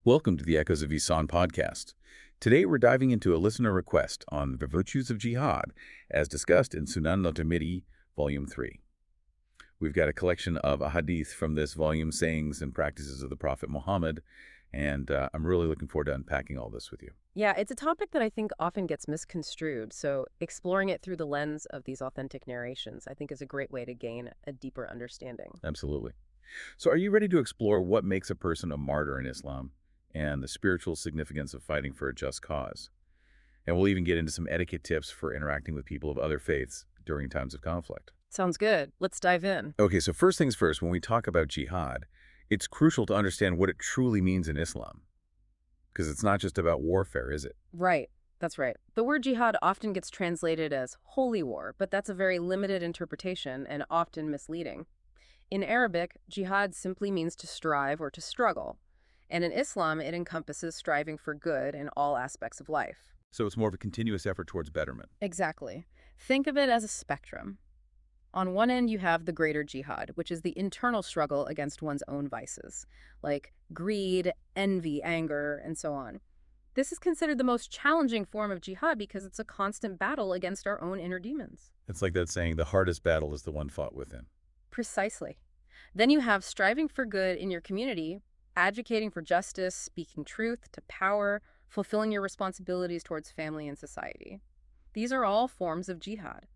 Welcome to the Echoes of Ihsan Podcast. Today we're diving into a listener request on the Virtues of Jihad, as discussed in Sunan al Tirmidhi, Volume 3. We've got a collection of hadith from this volume, sayings and practices of the Prophet Muhammad, and I'm really looking forward to unpacking all this with you. Yeah, it's a topic that I think often gets misconstrued, so exploring it through the lens of these authentic narrations, I think is a great way to gain a deeper understanding. Absolutely. So are you ready to explore what makes a person a martyr in Islam and the spiritual significance of fighting for a just cause? And we'll even get into some etiquette tips for interacting with people of other faiths during times of conflict. Sounds good. Let's dive in. Okay, so first things first, when we talk about jihad, it's crucial to understand what it truly means in Islam. Because it's not just about warfare, is it? Right, that's right. The word jihad often gets translated as holy war, but that's a very limited interpretation and often misleading. In Arabic, jihad simply means to strive or to struggle. And in Islam, it encompasses striving for good in all aspects of life. So it's more of a continuous effort towards betterment. Exactly. Think of it as a spectrum. On one end, you have the greater jihad, which is the internal struggle against one's own vices, like greed, envy, anger, and so on. This is considered the most challenging form of jihad because it's a constant battle against our own inner demons. It's like that saying, the hardest battle is the one fought within. Precisely. Then you have striving for good in your community, advocating for justice, speaking truth to power, fulfilling your responsibilities towards family and society. These are all forms of jihad.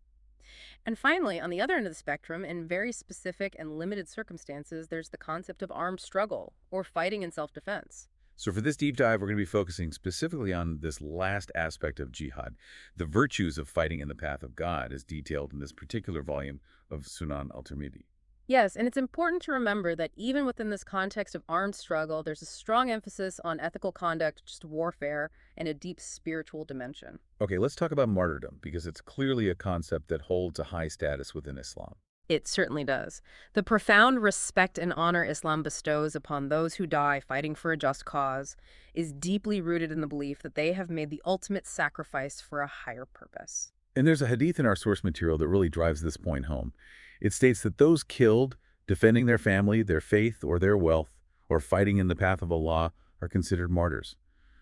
And finally, on the other end of the spectrum, in very specific and limited circumstances, there's the concept of armed struggle, or fighting in self-defense. So for this deep dive, we're going to be focusing specifically on this last aspect of jihad, the virtues of fighting in the path of God, as detailed in this particular volume of Sunan al Tirmidhi. Yes, and it's important to remember that even within this context of armed struggle, there's a strong emphasis on ethical conduct, just warfare, and a deep spiritual dimension. Okay, let's talk about martyrdom, because it's clearly a concept that holds a high status within Islam. It certainly does. The profound respect and honor Islam bestows upon those who die fighting for a just cause is deeply rooted in the belief that they have made the ultimate sacrifice for a higher purpose. And there's a hadith in our source material that really drives this point home. It states that those killed defending their family, their faith, or their wealth, or fighting in the path of Allah are considered martyrs.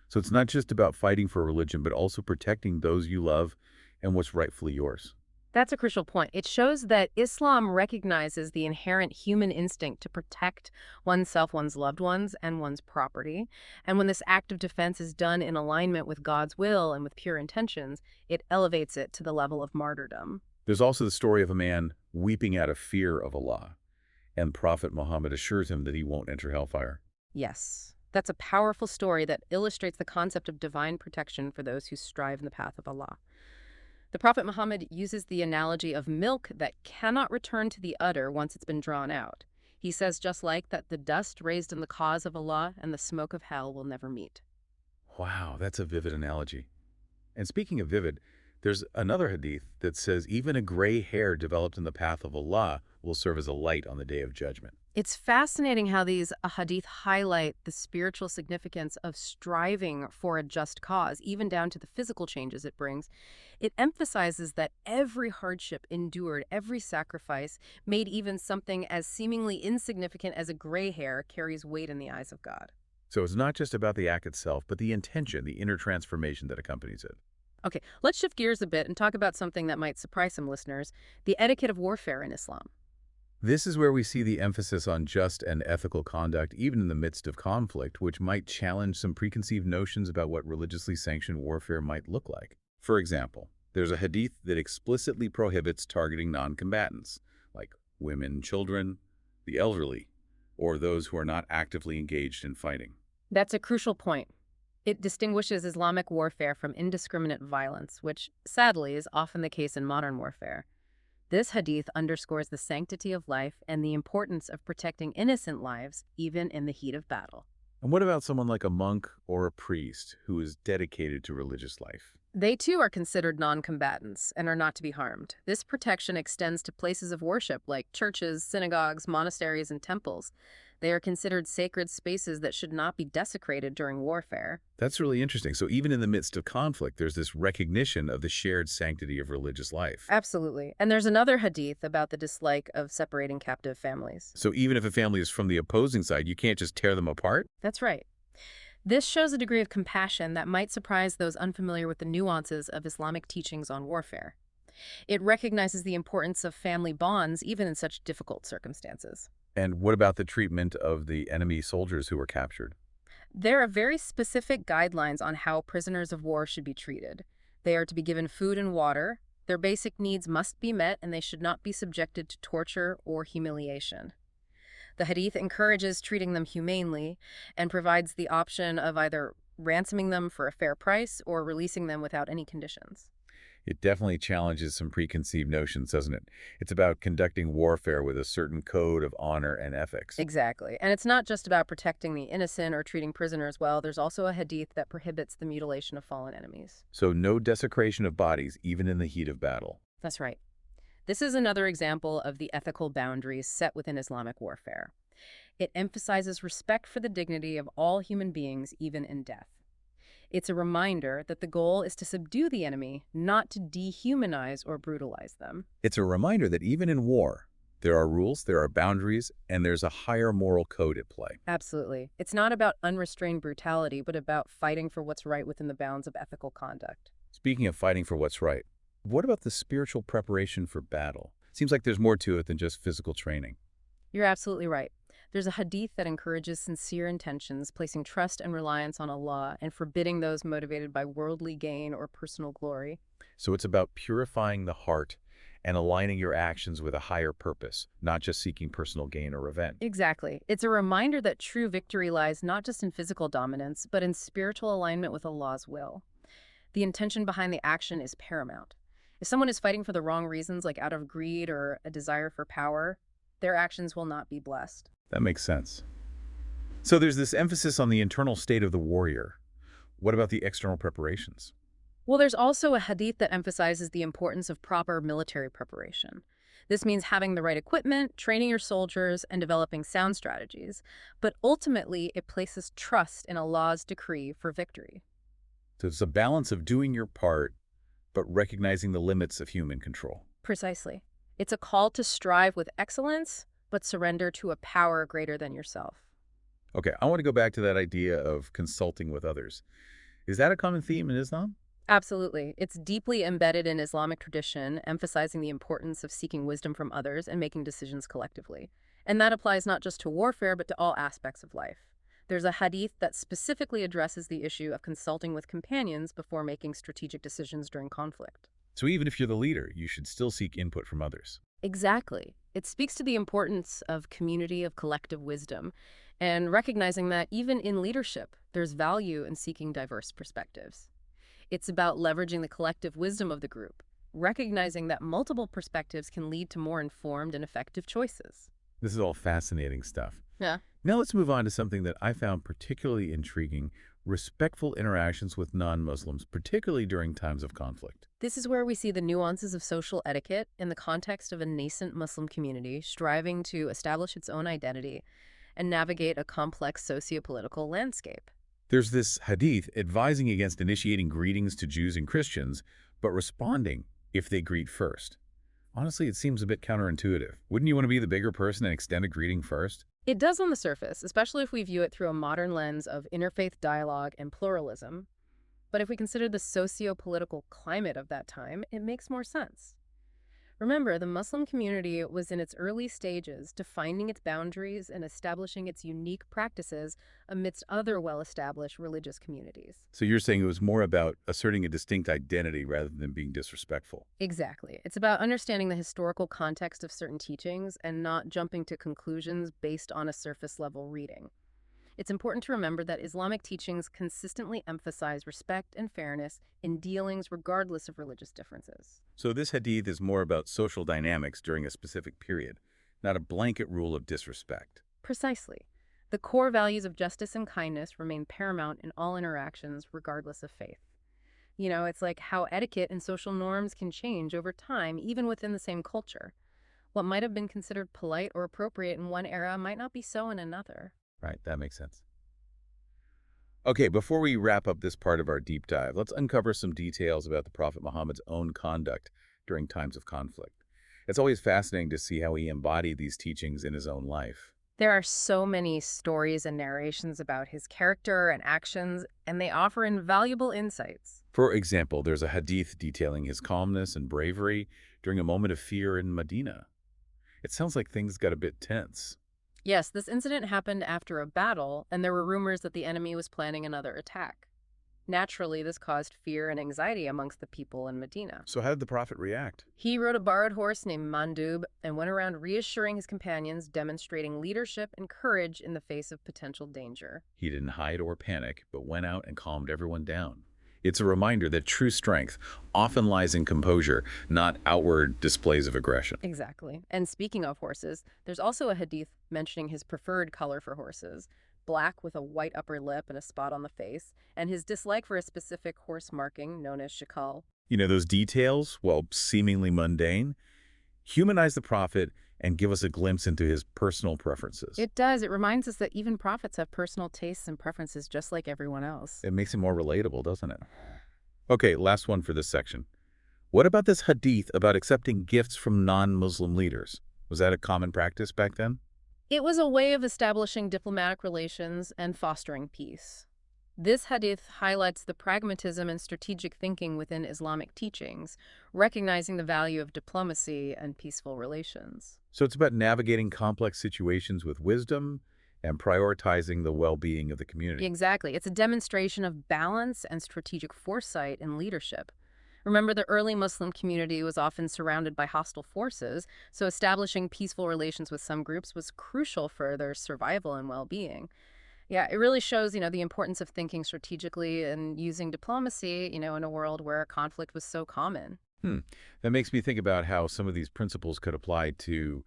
So it's not just about fighting for religion, but also protecting those you love and what's rightfully yours. That's a crucial point. It shows that Islam recognizes the inherent human instinct to protect oneself, one's loved ones, and one's property. And when this act of defense is done in alignment with God's will and with pure intentions, it elevates it to the level of martyrdom. There's also the story of a man weeping out of fear of Allah, and Prophet Muhammad assures him that he won't enter hellfire. Yes, that's a powerful story that illustrates the concept of divine protection for those who strive in the path of Allah. The Prophet Muhammad uses the analogy of milk that cannot return to the udder once it's been drawn out. He says just like that the dust raised in the cause of Allah and the smoke of hell will never meet. Wow, that's a vivid analogy. And speaking of vivid, there's another hadith that says even a gray hair developed in the path of Allah will serve as a light on the day of judgment. It's fascinating how these hadith highlight the spiritual significance of striving for a just cause, even down to the physical changes it brings. It emphasizes that every hardship endured, every sacrifice made, even something as seemingly insignificant as a gray hair, carries weight in the eyes of God. So it's not just about the act itself, but the intention, the inner transformation that accompanies it. Okay, let's shift gears a bit and talk about something that might surprise some listeners, the etiquette of warfare in Islam. This is where we see the emphasis on just and ethical conduct, even in the midst of conflict, which might challenge some preconceived notions about what religiously sanctioned warfare might look like. For example, there's a hadith that explicitly prohibits targeting non-combatants, like women, children, the elderly, or those who are not actively engaged in fighting. That's a crucial point. It distinguishes Islamic warfare from indiscriminate violence, which, sadly, is often the case in modern warfare. This hadith underscores the sanctity of life and the importance of protecting innocent lives, even in the heat of battle. And what about someone like a monk or a priest who is dedicated to religious life? They too are considered non-combatants and are not to be harmed. This protection extends to places of worship like churches, synagogues, monasteries, and temples. They are considered sacred spaces that should not be desecrated during warfare. That's really interesting. So even in the midst of conflict, there's this recognition of the shared sanctity of religious life. Absolutely. And there's another hadith about the dislike of separating captive families. So even if a family is from the opposing side, you can't just tear them apart? That's right. This shows a degree of compassion that might surprise those unfamiliar with the nuances of Islamic teachings on warfare. It recognizes the importance of family bonds even in such difficult circumstances. And what about the treatment of the enemy soldiers who were captured? There are very specific guidelines on how prisoners of war should be treated. They are to be given food and water, their basic needs must be met, and they should not be subjected to torture or humiliation. The Hadith encourages treating them humanely and provides the option of either ransoming them for a fair price or releasing them without any conditions. It definitely challenges some preconceived notions, doesn't it? It's about conducting warfare with a certain code of honor and ethics. Exactly. And it's not just about protecting the innocent or treating prisoners well. There's also a Hadith that prohibits the mutilation of fallen enemies. So no desecration of bodies, even in the heat of battle. That's right. This is another example of the ethical boundaries set within Islamic warfare. It emphasizes respect for the dignity of all human beings, even in death. It's a reminder that the goal is to subdue the enemy, not to dehumanize or brutalize them. It's a reminder that even in war, there are rules, there are boundaries, and there's a higher moral code at play. Absolutely. It's not about unrestrained brutality, but about fighting for what's right within the bounds of ethical conduct. Speaking of fighting for what's right, what about the spiritual preparation for battle? Seems like there's more to it than just physical training. You're absolutely right. There's a hadith that encourages sincere intentions, placing trust and reliance on Allah, and forbidding those motivated by worldly gain or personal glory. So it's about purifying the heart and aligning your actions with a higher purpose, not just seeking personal gain or revenge. Exactly. It's a reminder that true victory lies not just in physical dominance, but in spiritual alignment with Allah's will. The intention behind the action is paramount. If someone is fighting for the wrong reasons, like out of greed or a desire for power, their actions will not be blessed. That makes sense. So there's this emphasis on the internal state of the warrior. What about the external preparations? Well, there's also a hadith that emphasizes the importance of proper military preparation. This means having the right equipment, training your soldiers, and developing sound strategies. But ultimately, it places trust in Allah's decree for victory. So it's a balance of doing your part, but recognizing the limits of human control. Precisely. It's a call to strive with excellence, but surrender to a power greater than yourself. Okay, I want to go back to that idea of consulting with others. Is that a common theme in Islam? Absolutely. It's deeply embedded in Islamic tradition, emphasizing the importance of seeking wisdom from others and making decisions collectively. And that applies not just to warfare, but to all aspects of life. There's a hadith that specifically addresses the issue of consulting with companions before making strategic decisions during conflict. So even if you're the leader, you should still seek input from others. Exactly. It speaks to the importance of community of collective wisdom and recognizing that even in leadership, there's value in seeking diverse perspectives. It's about leveraging the collective wisdom of the group, recognizing that multiple perspectives can lead to more informed and effective choices. This is all fascinating stuff. Yeah. Now let's move on to something that I found particularly intriguing: respectful interactions with non-Muslims, particularly during times of conflict. This is where we see the nuances of social etiquette in the context of a nascent Muslim community striving to establish its own identity and navigate a complex socio-political landscape. There's this hadith advising against initiating greetings to Jews and Christians, but responding if they greet first. Honestly, it seems a bit counterintuitive. Wouldn't you want to be the bigger person and extend a greeting first? It does on the surface, especially if we view it through a modern lens of interfaith dialogue and pluralism. But if we consider the socio-political climate of that time, it makes more sense. Remember, the Muslim community was in its early stages, defining its boundaries and establishing its unique practices amidst other well-established religious communities. So you're saying it was more about asserting a distinct identity rather than being disrespectful. Exactly. It's about understanding the historical context of certain teachings and not jumping to conclusions based on a surface-level reading. It's important to remember that Islamic teachings consistently emphasize respect and fairness in dealings regardless of religious differences. So this hadith is more about social dynamics during a specific period, not a blanket rule of disrespect. Precisely. The core values of justice and kindness remain paramount in all interactions regardless of faith. You know, it's like how etiquette and social norms can change over time, even within the same culture. What might have been considered polite or appropriate in one era might not be so in another. Right, that makes sense. Okay, before we wrap up this part of our deep dive, let's uncover some details about the Prophet Muhammad's own conduct during times of conflict. It's always fascinating to see how he embodied these teachings in his own life. There are so many stories and narrations about his character and actions, and they offer invaluable insights. For example, there's a hadith detailing his calmness and bravery during a moment of fear in Medina. It sounds like things got a bit tense. Yes, this incident happened after a battle, and there were rumors that the enemy was planning another attack. Naturally, this caused fear and anxiety amongst the people in Medina. So how did the Prophet react? He rode a borrowed horse named Mandub and went around reassuring his companions, demonstrating leadership and courage in the face of potential danger. He didn't hide or panic, but went out and calmed everyone down. It's a reminder that true strength often lies in composure, not outward displays of aggression. Exactly. And speaking of horses, there's also a hadith mentioning his preferred color for horses, black with a white upper lip and a spot on the face, and his dislike for a specific horse marking known as shakal. You know, those details, while seemingly mundane, humanize the Prophet and give us a glimpse into his personal preferences. It does. It reminds us that even prophets have personal tastes and preferences just like everyone else. It makes it more relatable, doesn't it? Okay, last one for this section. What about this hadith about accepting gifts from non-Muslim leaders? Was that a common practice back then? It was a way of establishing diplomatic relations and fostering peace. This hadith highlights the pragmatism and strategic thinking within Islamic teachings, recognizing the value of diplomacy and peaceful relations. So it's about navigating complex situations with wisdom and prioritizing the well-being of the community. Exactly. It's a demonstration of balance and strategic foresight in leadership. Remember, the early Muslim community was often surrounded by hostile forces, so establishing peaceful relations with some groups was crucial for their survival and well-being. Yeah, it really shows, the importance of thinking strategically and using diplomacy, in a world where conflict was so common. That makes me think about how some of these principles could apply to,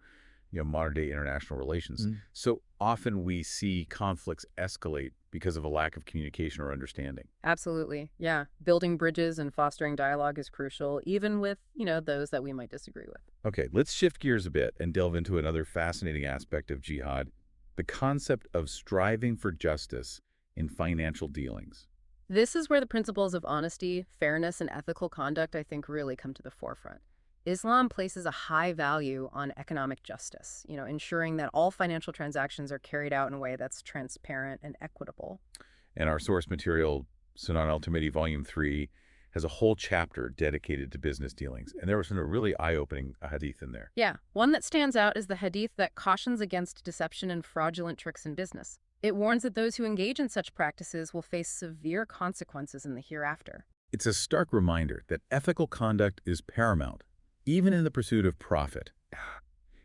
modern-day international relations. So often we see conflicts escalate because of a lack of communication or understanding. Absolutely. Yeah. Building bridges and fostering dialogue is crucial, even with, those that we might disagree with. Okay, let's shift gears a bit and delve into another fascinating aspect of jihad, the concept of striving for justice in financial dealings. This is where the principles of honesty, fairness, and ethical conduct, I think, really come to the forefront. Islam places a high value on economic justice, ensuring that all financial transactions are carried out in a way that's transparent and equitable. And our source material, Sunan al Tirmidhi, Volume 3, has a whole chapter dedicated to business dealings. And there was some really eye-opening hadith in there. Yeah, one that stands out is the hadith that cautions against deception and fraudulent tricks in business. It warns that those who engage in such practices will face severe consequences in the hereafter. It's a stark reminder that ethical conduct is paramount, even in the pursuit of profit.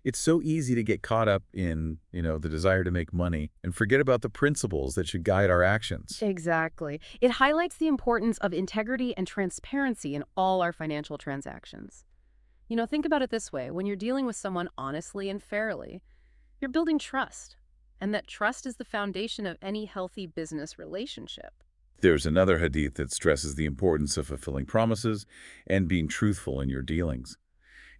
It's so easy to get caught up in, the desire to make money and forget about the principles that should guide our actions. Exactly. It highlights the importance of integrity and transparency in all our financial transactions. Think about it this way. When you're dealing with someone honestly and fairly, you're building trust. And that trust is the foundation of any healthy business relationship. There's another hadith that stresses the importance of fulfilling promises and being truthful in your dealings.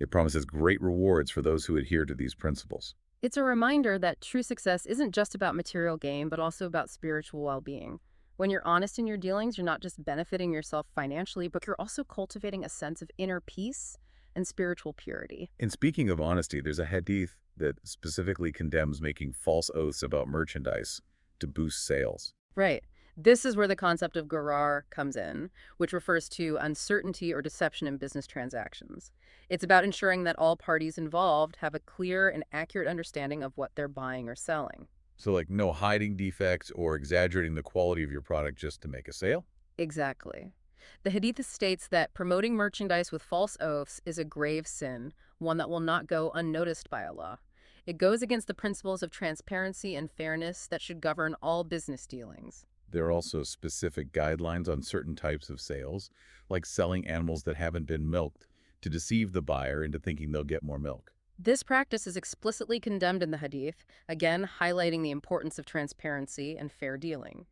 It promises great rewards for those who adhere to these principles. It's a reminder that true success isn't just about material gain, but also about spiritual well-being. When you're honest in your dealings, you're not just benefiting yourself financially, but you're also cultivating a sense of inner peace and spiritual purity. And speaking of honesty, there's a hadith that specifically condemns making false oaths about merchandise to boost sales. Right. This is where the concept of gharar comes in, which refers to uncertainty or deception in business transactions. It's about ensuring that all parties involved have a clear and accurate understanding of what they're buying or selling. So like no hiding defects or exaggerating the quality of your product just to make a sale? Exactly. The Hadith states that promoting merchandise with false oaths is a grave sin, one that will not go unnoticed by Allah. It goes against the principles of transparency and fairness that should govern all business dealings. There are also specific guidelines on certain types of sales, like selling animals that haven't been milked, to deceive the buyer into thinking they'll get more milk. This practice is explicitly condemned in the Hadith, again highlighting the importance of transparency and fair dealing.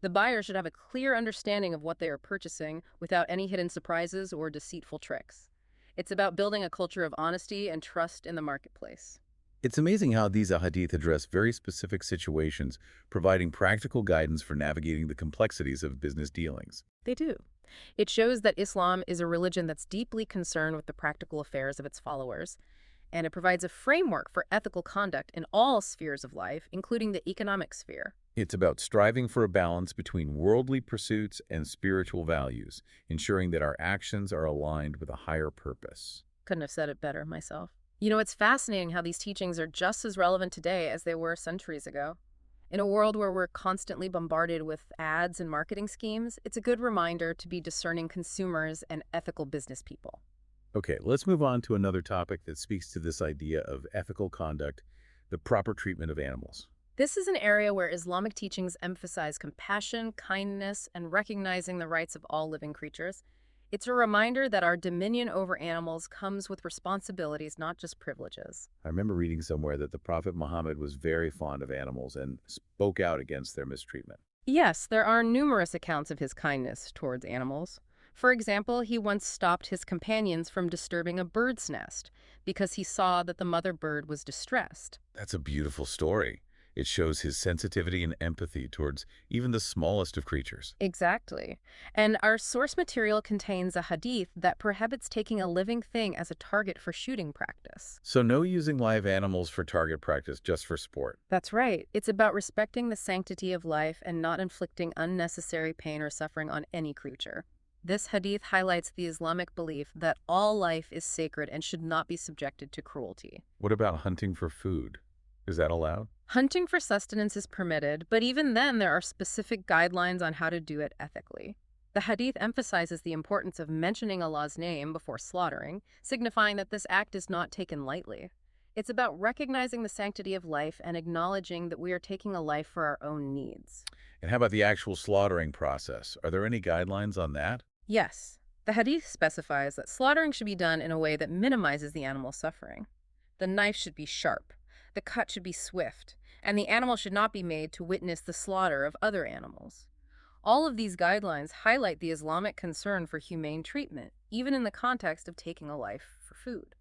The buyer should have a clear understanding of what they are purchasing without any hidden surprises or deceitful tricks. It's about building a culture of honesty and trust in the marketplace. It's amazing how these hadith address very specific situations, providing practical guidance for navigating the complexities of business dealings. They do. It shows that Islam is a religion that's deeply concerned with the practical affairs of its followers, and it provides a framework for ethical conduct in all spheres of life, including the economic sphere. It's about striving for a balance between worldly pursuits and spiritual values, ensuring that our actions are aligned with a higher purpose. Couldn't have said it better myself. You know, it's fascinating how these teachings are just as relevant today as they were centuries ago. In a world where we're constantly bombarded with ads and marketing schemes, it's a good reminder to be discerning consumers and ethical business people. Okay, let's move on to another topic that speaks to this idea of ethical conduct, the proper treatment of animals. This is an area where Islamic teachings emphasize compassion, kindness, and recognizing the rights of all living creatures. It's a reminder that our dominion over animals comes with responsibilities, not just privileges. I remember reading somewhere that the Prophet Muhammad was very fond of animals and spoke out against their mistreatment. Yes, there are numerous accounts of his kindness towards animals. For example, he once stopped his companions from disturbing a bird's nest because he saw that the mother bird was distressed. That's a beautiful story. It shows his sensitivity and empathy towards even the smallest of creatures. Exactly. And our source material contains a hadith that prohibits taking a living thing as a target for shooting practice. So no using live animals for target practice just for sport. That's right. It's about respecting the sanctity of life and not inflicting unnecessary pain or suffering on any creature. This hadith highlights the Islamic belief that all life is sacred and should not be subjected to cruelty. What about hunting for food? Is that allowed? Hunting for sustenance is permitted, but even then there are specific guidelines on how to do it ethically. The hadith emphasizes the importance of mentioning Allah's name before slaughtering, signifying that this act is not taken lightly. It's about recognizing the sanctity of life and acknowledging that we are taking a life for our own needs. And how about the actual slaughtering process? Are there any guidelines on that? Yes, the hadith specifies that slaughtering should be done in a way that minimizes the animal's suffering. The knife should be sharp. The cut should be swift, and the animal should not be made to witness the slaughter of other animals. All of these guidelines highlight the Islamic concern for humane treatment, even in the context of taking a life for food.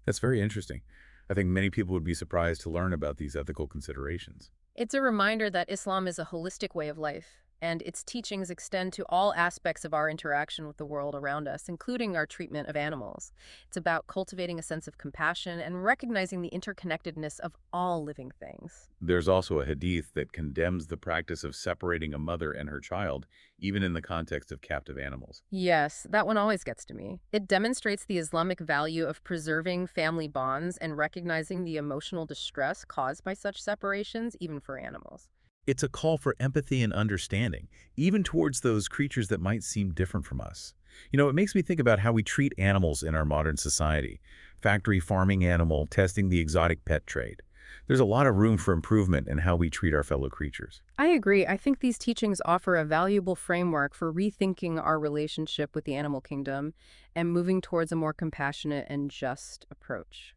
That's very interesting. I think many people would be surprised to learn about these ethical considerations. It's a reminder that Islam is a holistic way of life, and its teachings extend to all aspects of our interaction with the world around us, including our treatment of animals. It's about cultivating a sense of compassion and recognizing the interconnectedness of all living things. There's also a hadith that condemns the practice of separating a mother and her child, even in the context of captive animals. Yes, that one always gets to me. It demonstrates the Islamic value of preserving family bonds and recognizing the emotional distress caused by such separations, even for animals. It's a call for empathy and understanding, even towards those creatures that might seem different from us. You know, it makes me think about how we treat animals in our modern society. Factory farming animal, testing the exotic pet trade. There's a lot of room for improvement in how we treat our fellow creatures. I agree. I think these teachings offer a valuable framework for rethinking our relationship with the animal kingdom and moving towards a more compassionate and just approach.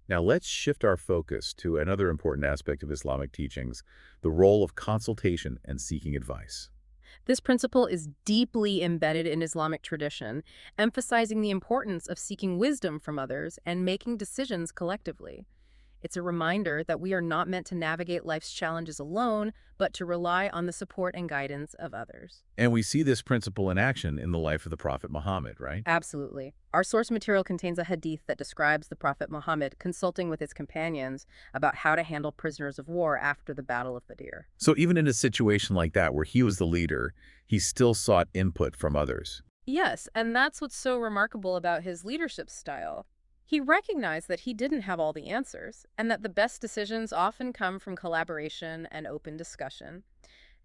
Now let's shift our focus to another important aspect of Islamic teachings, the role of consultation and seeking advice. This principle is deeply embedded in Islamic tradition, emphasizing the importance of seeking wisdom from others and making decisions collectively. It's a reminder that we are not meant to navigate life's challenges alone, but to rely on the support and guidance of others. And we see this principle in action in the life of the Prophet Muhammad, right? Absolutely. Our source material contains a hadith that describes the Prophet Muhammad consulting with his companions about how to handle prisoners of war after the Battle of Badr. So even in a situation like that where he was the leader, he still sought input from others. Yes, and that's what's so remarkable about his leadership style. He recognized that he didn't have all the answers, and that the best decisions often come from collaboration and open discussion.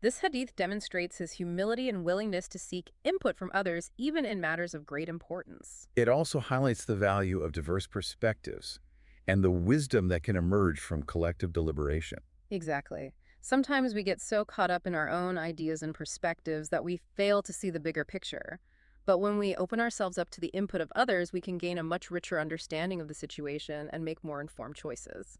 This hadith demonstrates his humility and willingness to seek input from others, even in matters of great importance. It also highlights the value of diverse perspectives and the wisdom that can emerge from collective deliberation. Exactly. Sometimes we get so caught up in our own ideas and perspectives that we fail to see the bigger picture. But when we open ourselves up to the input of others, we can gain a much richer understanding of the situation and make more informed choices.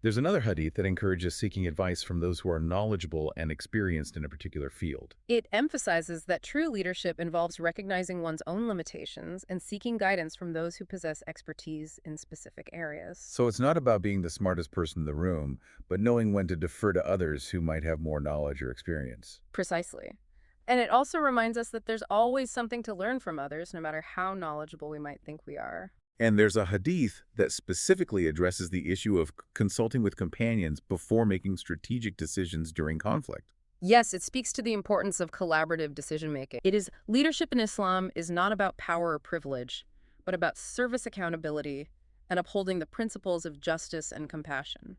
There's another hadith that encourages seeking advice from those who are knowledgeable and experienced in a particular field. It emphasizes that true leadership involves recognizing one's own limitations and seeking guidance from those who possess expertise in specific areas. So it's not about being the smartest person in the room, but knowing when to defer to others who might have more knowledge or experience. Precisely. And it also reminds us that there's always something to learn from others, no matter how knowledgeable we might think we are. And there's a hadith that specifically addresses the issue of consulting with companions before making strategic decisions during conflict. Yes, it speaks to the importance of collaborative decision-making. It is leadership in Islam is not about power or privilege, but about service accountability and upholding the principles of justice and compassion.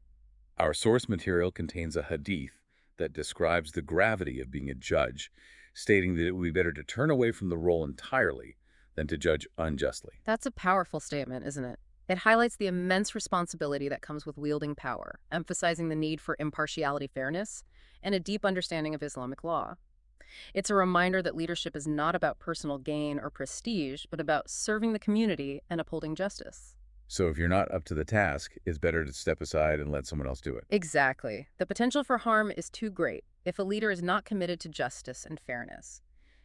Our source material contains a hadith that describes the gravity of being a judge, stating that it would be better to turn away from the role entirely than to judge unjustly. That's a powerful statement, isn't it? It highlights the immense responsibility that comes with wielding power, emphasizing the need for impartiality, fairness, and a deep understanding of Islamic law. It's a reminder that leadership is not about personal gain or prestige, but about serving the community and upholding justice. So if you're not up to the task, it's better to step aside and let someone else do it. Exactly. The potential for harm is too great if a leader is not committed to justice and fairness.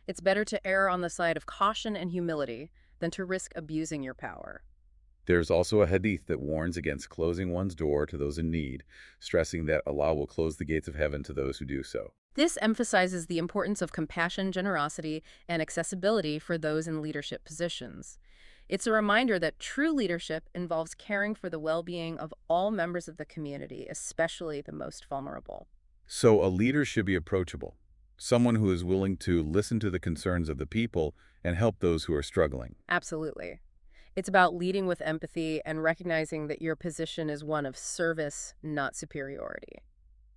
It's better to err on the side of caution and humility than to risk abusing your power. There's also a hadith that warns against closing one's door to those in need, stressing that Allah will close the gates of heaven to those who do so. This emphasizes the importance of compassion, generosity, and accessibility for those in leadership positions. It's a reminder that true leadership involves caring for the well-being of all members of the community, especially the most vulnerable. So a leader should be approachable, someone who is willing to listen to the concerns of the people and help those who are struggling. Absolutely. It's about leading with empathy and recognizing that your position is one of service, not superiority.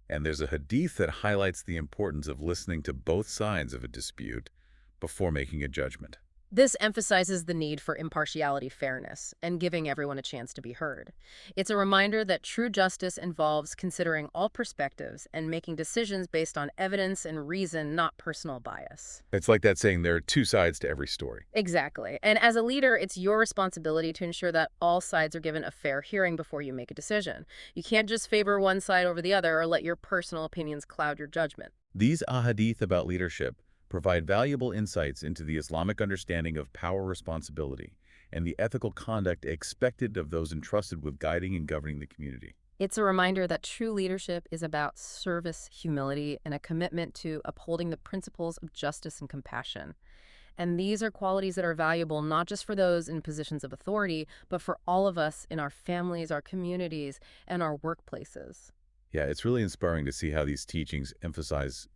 And there's a hadith that highlights the importance of listening to both sides of a dispute before making a judgment. This emphasizes the need for impartiality, fairness, and giving everyone a chance to be heard. It's a reminder that true justice involves considering all perspectives and making decisions based on evidence and reason, not personal bias. It's like that saying, there are two sides to every story. Exactly. And as a leader, it's your responsibility to ensure that all sides are given a fair hearing before you make a decision. You can't just favor one side over the other or let your personal opinions cloud your judgment. These ahadith about leadership provide valuable insights into the Islamic understanding of power responsibility and the ethical conduct expected of those entrusted with guiding and governing the community. It's a reminder that true leadership is about service, humility, and a commitment to upholding the principles of justice and compassion. And these are qualities that are valuable not just for those in positions of authority, but for all of us in our families, our communities, and our workplaces. Yeah, it's really inspiring to see how these teachings emphasize,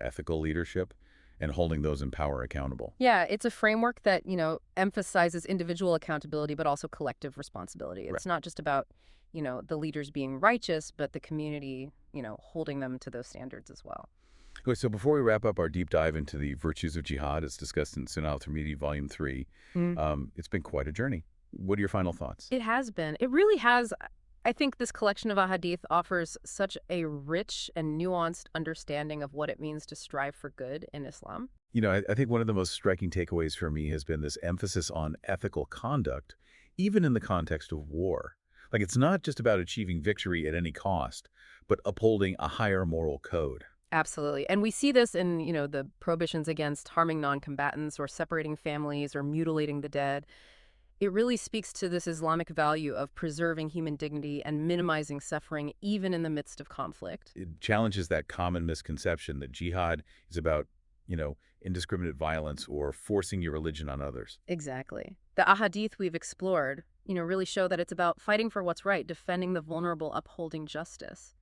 ethical leadership and holding those in power accountable. Yeah, it's a framework that, emphasizes individual accountability, but also collective responsibility. It's not just about, the leaders being righteous, but the community, holding them to those standards as well. Okay, so before we wrap up our deep dive into the Virtues of Jihad, as discussed in Sunan al Tirmidhi, Volume 3, it's been quite a journey. What are your final thoughts? It has been. It really has. I think this collection of ahadith offers such a rich and nuanced understanding of what it means to strive for good in Islam. I think one of the most striking takeaways for me has been this emphasis on ethical conduct, even in the context of war. Like, it's not just about achieving victory at any cost, but upholding a higher moral code. Absolutely. And we see this in, the prohibitions against harming non-combatants or separating families or mutilating the dead. It really speaks to this Islamic value of preserving human dignity and minimizing suffering even in the midst of conflict. It challenges that common misconception that jihad is about, indiscriminate violence or forcing your religion on others. Exactly. The ahadith we've explored, really show that it's about fighting for what's right, defending the vulnerable, upholding justice,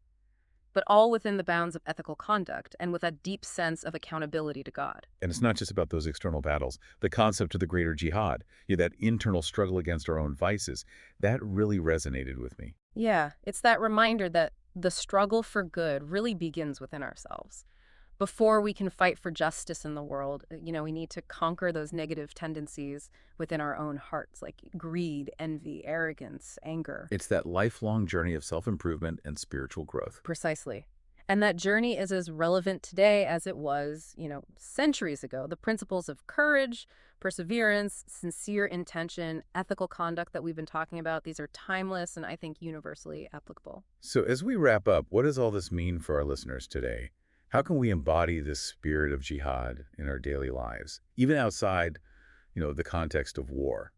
but all within the bounds of ethical conduct and with a deep sense of accountability to God. And it's not just about those external battles. The concept of the greater jihad, that internal struggle against our own vices, that really resonated with me. Yeah, it's that reminder that the struggle for good really begins within ourselves. Before we can fight for justice in the world, we need to conquer those negative tendencies within our own hearts, like greed, envy, arrogance, anger. It's that lifelong journey of self-improvement and spiritual growth. Precisely. And that journey is as relevant today as it was, centuries ago. The principles of courage, perseverance, sincere intention, ethical conduct that we've been talking about, these are timeless and I think universally applicable. So as we wrap up, what does all this mean for our listeners today? How can we embody this spirit of jihad in our daily lives, even outside, the context of war?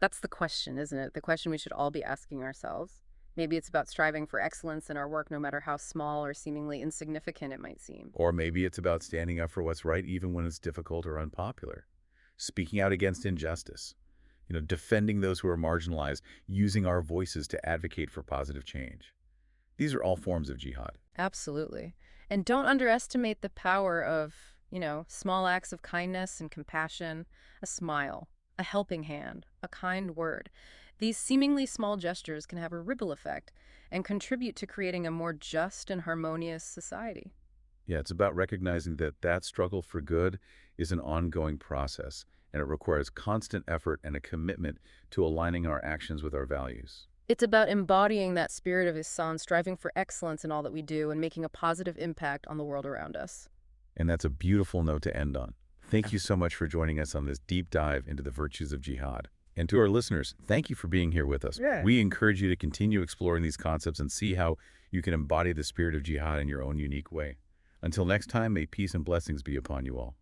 That's the question, isn't it? The question we should all be asking ourselves. Maybe it's about striving for excellence in our work, no matter how small or seemingly insignificant it might seem. Or maybe it's about standing up for what's right, even when it's difficult or unpopular. Speaking out against injustice. defending those who are marginalized, using our voices to advocate for positive change. These are all forms of jihad. Absolutely. And don't underestimate the power of, small acts of kindness and compassion, a smile, a helping hand, a kind word. These seemingly small gestures can have a ripple effect and contribute to creating a more just and harmonious society. Yeah, it's about recognizing that struggle for good is an ongoing process, and it requires constant effort and a commitment to aligning our actions with our values. It's about embodying that spirit of Ihsan, striving for excellence in all that we do and making a positive impact on the world around us. And that's a beautiful note to end on. Thank you so much for joining us on this deep dive into the virtues of jihad. And to our listeners, thank you for being here with us. Yeah. We encourage you to continue exploring these concepts and see how you can embody the spirit of jihad in your own unique way. Until next time, may peace and blessings be upon you all.